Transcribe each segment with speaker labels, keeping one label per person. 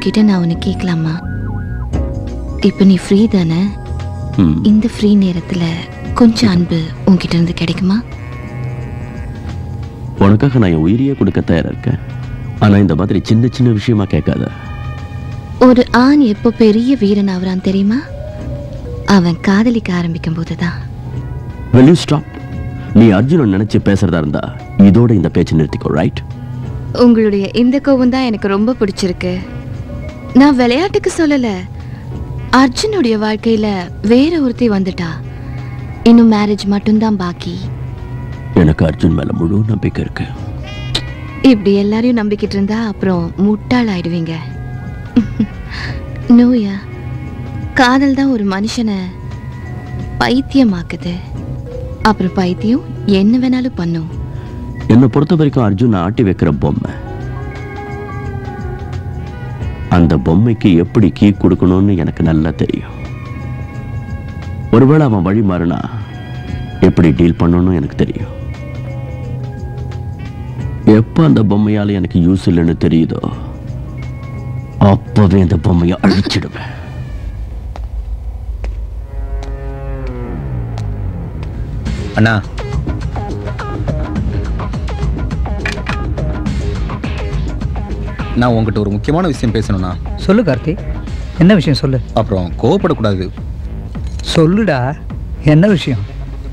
Speaker 1: உன்கிட்ட நான் உன்னை கேட்கலாமா? இப்ப நீ ஃப்ரீ தானே? இந்த ஃப்ரீ நேரத்துல கொஞ்சம் அன்பு உன்கிட்ட இருந்து கிடைக்குமா?
Speaker 2: உனக்காக நான் என் உயிரியே கொடுக்க தயாரா இருக்கேன். ஆனா இந்த மாதிரி சின்ன சின்ன விஷயமா கேட்காத.
Speaker 1: ஒரு ஆண் எப்போ பெரிய வீரன் ஆவறான் தெரியுமா? அவன் காதலிக்க ஆரம்பிக்கும் போதுதான்.
Speaker 2: Will you stop? நீ அர்ஜுனை நினைச்சு பேசுறதா இருந்தா இதோட இந்த பேச்சு நிறுத்திக்கோ, ரைட்?
Speaker 1: உங்களுடைய இந்த கோவம் தான் எனக்கு ரொம்ப பிடிச்சிருக்கு. நான் விளையாட்டுக்கு சொல்லல. அர்ஜுனுடைய வாழ்க்கையில வேற ஒருத்தி வந்துட்டா. இன்னும் மேரேஜ் மட்டும்தான் பாக்கி.
Speaker 2: எனக்கு அர்ஜுன் மேல முழு நம்பிக்கை இருக்கு.
Speaker 1: இப்படி எல்லாரையும் நம்பிக்கிட்டு இருந்தா அப்புறம் முட்டாள் ஆயிடுவீங்க. நோயா, காதல் தான் ஒரு மனுஷனை பைத்தியமாக்குது. அப்புறம் பைத்தியம் என்ன வேணாலும் பண்ணும்.
Speaker 2: என்னை பொறுத்த வரைக்கும் அர்ஜுன் ஆட்டி வைக்கிற பொம்மை. அந்த பொம்மைக்கு எப்படி கீ கொடுக்கணும்னு எனக்கு நல்லா தெரியும். ஒருவேளை அவன் வழி மாறினா எப்படி டீல் பண்ணணும்னு எனக்கு தெரியும். எப்ப அந்த பொம்மையால எனக்கு யூஸ் இல்லைன்னு தெரியுதோ அப்பவே அந்த பொம்மையை அழிச்சிடுவேன்.
Speaker 3: அண்ணா, நான் உங்ககிட்ட ஒரு முக்கியமான விஷயம் பேசணும்ண்ணா.
Speaker 4: சொல்லு கார்த்தி, என்ன விஷயம் சொல்லு.
Speaker 3: அப்புறம் கோவப்படக்கூடாது.
Speaker 4: சொல்லுடா, என்ன விஷயம்?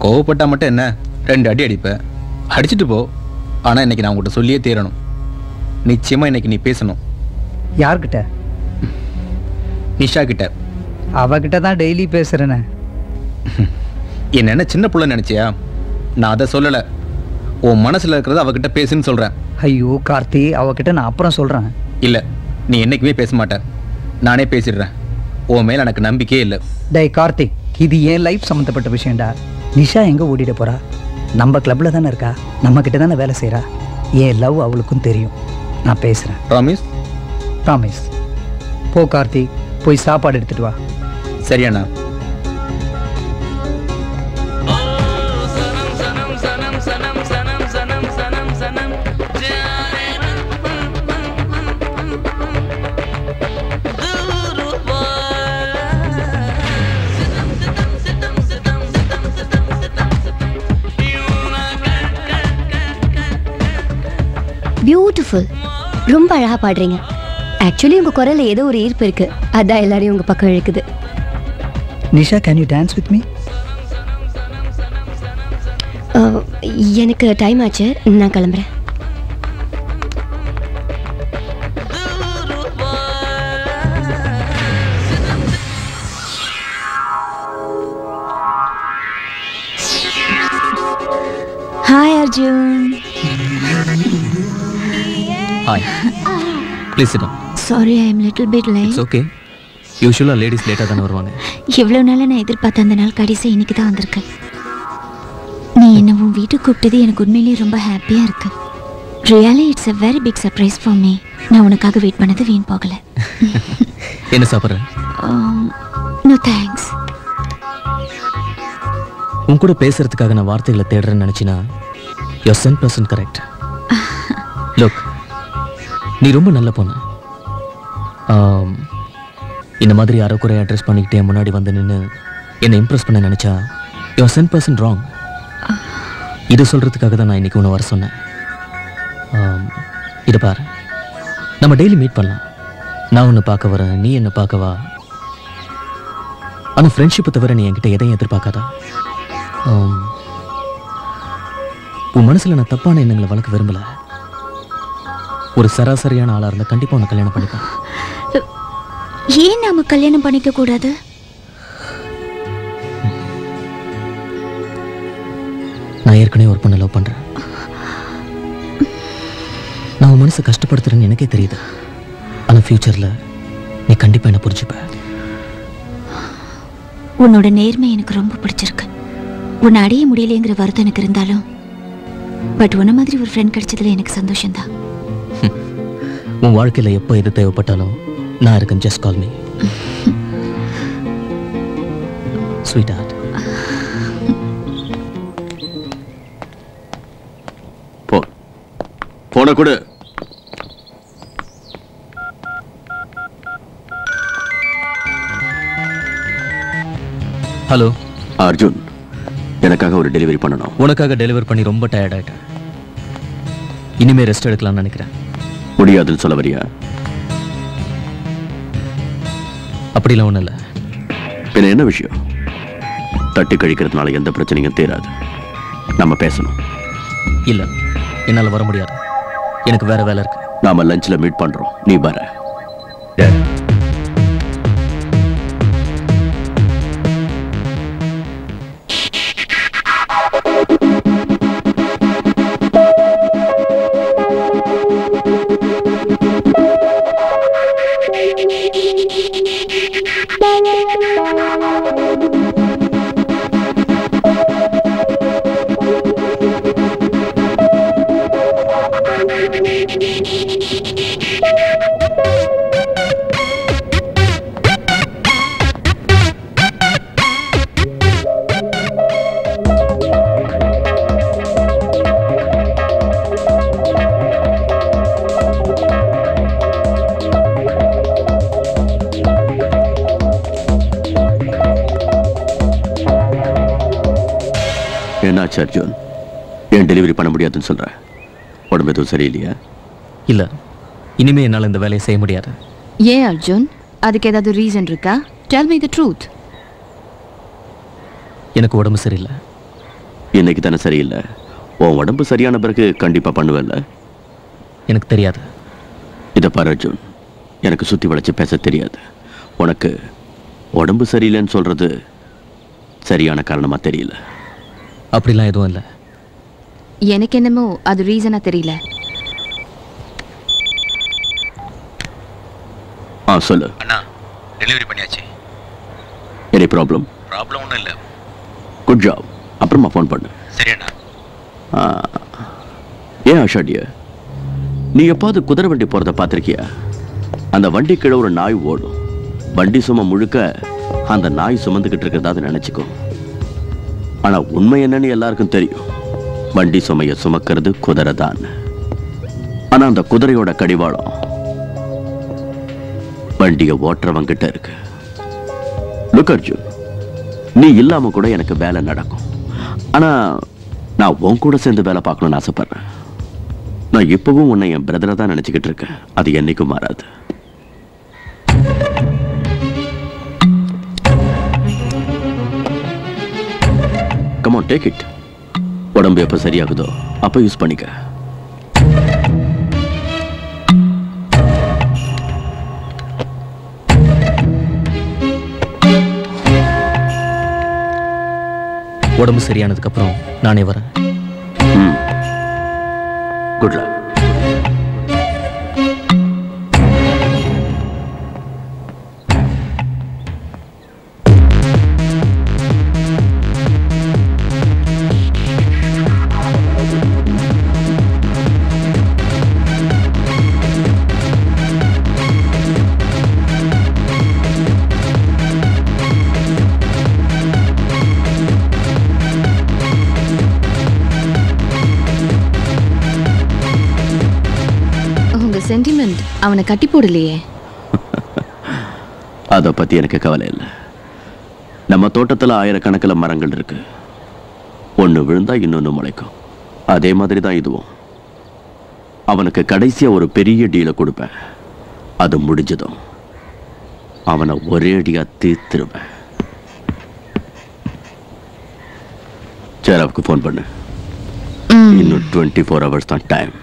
Speaker 3: கோவப்பட்டா மட்டும் என்ன, 2 அடி அடிப்பேன், அடிச்சுட்டு போ. ஆனால் இன்னைக்கு நான் உங்கள்கிட்ட சொல்லியே தீரணும். நிச்சயமாக இன்னைக்கு நீ பேசணும்.
Speaker 4: யார்கிட்ட?
Speaker 3: நிஷா கிட்ட.
Speaker 4: அவகிட்ட தான் டெய்லி பேசுகிறேனே.
Speaker 3: என்ன சின்ன பிள்ளை நினச்சியா? நான் அதை சொல்லலை, உன் மனசில் இருக்கிறத அவகிட்ட பேசுன்னு சொல்கிறேன்.
Speaker 4: ஐயோ கார்த்தி, அவகிட்ட நான் அப்புறம் சொல்கிறேன்.
Speaker 3: இல்லை, நீ என்றைக்குமே பேச மாட்டேன். நானே பேசிடுறேன். உன் மேலே எனக்கு நம்பிக்கையே இல்லை.
Speaker 4: டேய் கார்த்தி, இது என் லைஃப் சம்மந்தப்பட்ட விஷயம்டா. நிஷா எங்கே ஓடிட போகிறா? நம்ம கிளப்பில் தானே இருக்கா, நம்மக்கிட்ட தானே வேலை செய்கிறா. என் லவ் அவளுக்கும் தெரியும். நான் பேசுகிறேன்.
Speaker 3: ப்ராமிஸ்?
Speaker 4: ப்ராமிஸ். போ கார்த்தி, போய் சாப்பாடு எடுத்துகிட்டு வா.
Speaker 3: சரியாண்ணா.
Speaker 5: பியூட்டிஃபுல். ரொம்ப அழகா பாடுறீங்க. ஆக்சுவலி உங்க குரல்ல ஏதோ ஒரு ஈர்ப்பு இருக்கு, அதான் எல்லாரையும் உங்க பக்கம் இழுக்குது.
Speaker 4: Nisha, can you dance with me?
Speaker 5: எனக்கு டைம் ஆச்சு, நான் கிளம்புறேன்.
Speaker 1: Hi Arjun.
Speaker 6: Hi. Please sit down.
Speaker 1: Sorry, I am little bit late.
Speaker 6: It's okay. Usually ladies later தான வருவாங்க.
Speaker 1: இவ்வளவு நாளா நான் எதிர்பார்த்த அந்த நாள் கடைசி இன்னைக்கு தான் வந்திருக்கு. நீ என்ன உன் வீட்டுக்கு கூப்பிட்டது எனக்கு உண்மையிலேயே ரொம்ப ஹாப்பியா இருக்கு. Really, it's a very big surprise for me. நான் உனக்காக வெயிட் பண்ணது வீண் போகல.
Speaker 6: என்ன சாப்பிடுற?
Speaker 1: No thanks.
Speaker 6: உன் கூட பேசுறதுக்காக நான் வார்த்தைகளை தேடுறேன்னு நினைச்சினா you're 100% correct. Look, நீ ரொம்ப நல்ல பொண்ணு. இந்த மாதிரி அரைக்குறையாக அட்ரெஸ் பண்ணிக்கிட்டே முன்னாடி வந்து நின்று என்னை இம்ப்ரெஸ் பண்ண நினச்சா you're 100% wrong. இதை சொல்கிறதுக்காக தான் நான் இன்றைக்கி உன்னை வர சொன்னேன். இதை பாரு, நம்ம டெய்லி மீட் பண்ணலாம். நான் உன்னை பார்க்க வரேன், நீ என்னை பார்க்க வா. ஆனால் ஃப்ரெண்ட்ஷிப்பை தவிர நீ என்கிட்ட எதையும் எதிர்பார்க்காதா. உன் மனசில் நான் தப்பான எண்ணங்களை வளர்க்க விரும்பலை. ஒரு சராசரியான ஆளாக இருந்தால் கண்டிப்பாக உன்னை கல்யாணம் பண்ணிப்பேன்.
Speaker 1: ஏன் நாம கல்யாணம் பண்ணிக்க கூடாது?
Speaker 6: நான் ஏற்கனவே ஒரு பொண்ணை லவ் பண்ணுறேன். நான் உன் மனசை கஷ்டப்படுத்துறேன்னு எனக்கே தெரியுது. ஆனால் ஃப்யூச்சரில் நீ கண்டிப்பாக என்னை புரிஞ்சுப்ப.
Speaker 1: உன்னோட நேர்மை எனக்கு ரொம்ப பிடிச்சிருக்கு. உன்னை அடைய முடியலைங்கிற வருத்தம் எனக்கு இருந்தாலும் பட் உன்ன மாதிரி ஒரு ஃப்ரெண்ட் கிடைச்சதுல எனக்கு சந்தோஷம்தான்.
Speaker 6: உன் வாழ்க்கையில் எப்போ எது தேவைப்பட்டாலும் நான் இருக்கேன். Just call me sweetheart.
Speaker 2: போன கொடு.
Speaker 6: ஹலோ
Speaker 2: அர்ஜுன், எனக்காக ஒரு டெலிவரி பண்ணணும்.
Speaker 6: உனக்காக டெலிவர் பண்ணி ரொம்ப டயர்ட் ஆயிட்டேன். இனிமே ரெஸ்ட் எடுக்கலாம்னு நினைக்கிறேன்.
Speaker 2: முடியாதுன்னு சொல்ல வரியா?
Speaker 6: அப்படிலாம் ஒன்றும் இல்லை.
Speaker 2: பின்ன என்ன விஷயம்? தட்டி கழிக்கிறதுனால எந்த பிரச்சனையும் தீராது. நம்ம பேசணும்.
Speaker 6: இல்லை, என்னால் வர முடியாது. எனக்கு வேற வேலை இருக்கு.
Speaker 2: நாம லஞ்சில் மீட் பண்றோம், நீ வர. என்னாச்சு அர்ஜுன்? ஏன் டெலிவரி பண்ண முடியாதுன்னு சொல்ற? உடம்பு எதுவும் சரியில்லையா?
Speaker 6: இல்லை, இனிமே என்னால் இந்த வேலையை செய்ய முடியாது.
Speaker 7: ஏன் அர்ஜுன்? அதுக்கு ஏதாவது ரீசன் இருக்கா? Tell me the truth.
Speaker 6: எனக்கு உடம்பு சரியில்லை.
Speaker 2: இன்னைக்கு தானே சரியில்லை. உன் உடம்பு சரியான பிறகு கண்டிப்பா பண்ணுவேல்ல?
Speaker 6: எனக்கு தெரியாது.
Speaker 2: இதை பாரு அர்ஜுன், எனக்கு சுற்றி வளைச்சு பேச தெரியாது. உனக்கு உடம்பு சரியில்லைன்னு சொல்றது சரியான காரணமா தெரியல.
Speaker 6: அப்படிலாம் எதுவும் இல்லை.
Speaker 7: எனக்கு என்னமோ அது ரீசனா தெரியல.
Speaker 2: சொல்லு.
Speaker 3: அண்ணா, டெலிவரி பண்ணியாச்சு.
Speaker 2: Any problem?
Speaker 3: ப்ராப்ளம் ஒன்றும் இல்லை.
Speaker 2: Good job. அப்புறமா ஃபோன் பண்ணு.
Speaker 3: சரி அண்ணா.
Speaker 2: ஏன் ஆஷாடிய, நீ எப்பாவது குதிரை வண்டி போகிறத பார்த்துருக்கியா? அந்த வண்டி கீழே ஒரு நாய் ஓடும். வண்டி சும முழுக்க அந்த நாய் சுமந்துக்கிட்டு இருக்கிறதா நினச்சிக்கோ. ஆனால் உண்மை என்னன்னு எல்லாருக்கும் தெரியும். வண்டி சுமையை சுமக்கிறது குதிரை தான். ஆனால் அந்த குதிரையோட கடிவாளம் வண்டியை ஓட்டுறவங்கிட்ட இருக்கு. லுக் அர்ஜுன், நீ இல்லாம கூட எனக்கு வேலை நடக்கும். ஆனா நான் உன் கூட சேர்ந்து வேலை பார்க்கணும்னு ஆசைப்படுறேன். நான் இப்பவும் உன்னை என் பிரதரை தான் நினைச்சுக்கிட்டு இருக்கேன். அது என்னைக்கும் மாறாது. Come on, take it. உடம்பு எப்ப சரியாகுதோ அப்ப யூஸ் பண்ணிக்க.
Speaker 6: உடம்பு சரியானதுக்கு அப்புறம் நானே வரேன்.
Speaker 2: Good luck.
Speaker 7: சென்டிமெண்ட் அவனை கட்டி போடலையே.
Speaker 2: அதை பத்தி எனக்கு கவலை இல்லை. நம்ம தோட்டத்தில் ஆயிரக்கணக்கில் மரங்கள் இருக்கு. ஒன்று விழுந்தா இன்னொன்று முளைக்கும். அதே மாதிரி தான் இதுவும். அவனுக்கு கடைசியா ஒரு பெரிய டீலை கொடுப்பேன். அது முடிஞ்சதும் அவனை ஒரே அடியா தீர்த்துருவேன். சேராவுக்கு ஃபோன் பண்ணு. இன்னும் 24 hours தான் டைம்.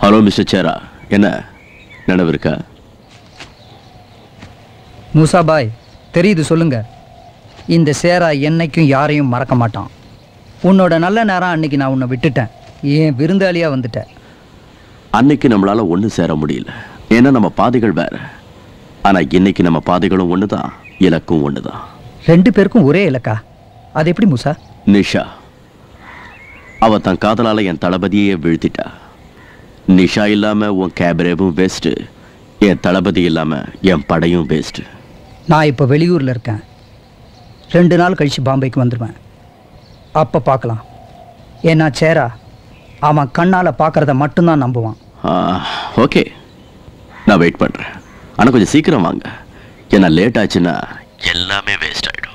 Speaker 2: ஹலோ மிஸ்டர் சேரா, என்ன நினைவு இருக்கா?
Speaker 4: மூசா பாய், தெரியுது, சொல்லுங்க. இந்த சேரா என்னைக்கும் யாரையும் மறக்க மாட்டான். உன்னோட நல்ல நேரம் அன்னைக்கு நான் உன்னை விட்டுட்டேன். ஏன் விருந்தாளியா வந்துட்டேன்.
Speaker 2: அன்னைக்கு நம்மளால ஒன்று சேர முடியல. ஏன்னா நம்ம பாதைகள் வேற. ஆனா இன்னைக்கு நம்ம பாதைகளும் ஒண்ணுதான், இலக்கும் ஒண்ணுதான்.
Speaker 4: ரெண்டு பேருக்கும் ஒரே இலக்கா? அது எப்படி மூசா?
Speaker 2: நிஷா, அவ தன் காதலால என் தளபதியே வீழ்த்திட்டா. நிஷா இல்லாம உன் கேபரேவும் வேஸ்ட், என் தளபதி இல்லாம என் படையும் வேஸ்ட்.
Speaker 4: நான் இப்போ வெளியூர்ல இருக்கேன். 2 நாள் கழிச்சு பாம்பேக்கு வந்துடுவேன். அப்ப பார்க்கலாம். ஏன்னா சேரா அவன் கண்ணால பார்க்கறத மட்டும்தான் நம்புவான்.
Speaker 2: ஓகே, நான் வெயிட் பண்றேன். ஆனா கொஞ்சம் சீக்கிரம் வாங்க. ஏன்னா லேட் ஆச்சுன்னா எல்லாமே வேஸ்ட் ஆயிடும்.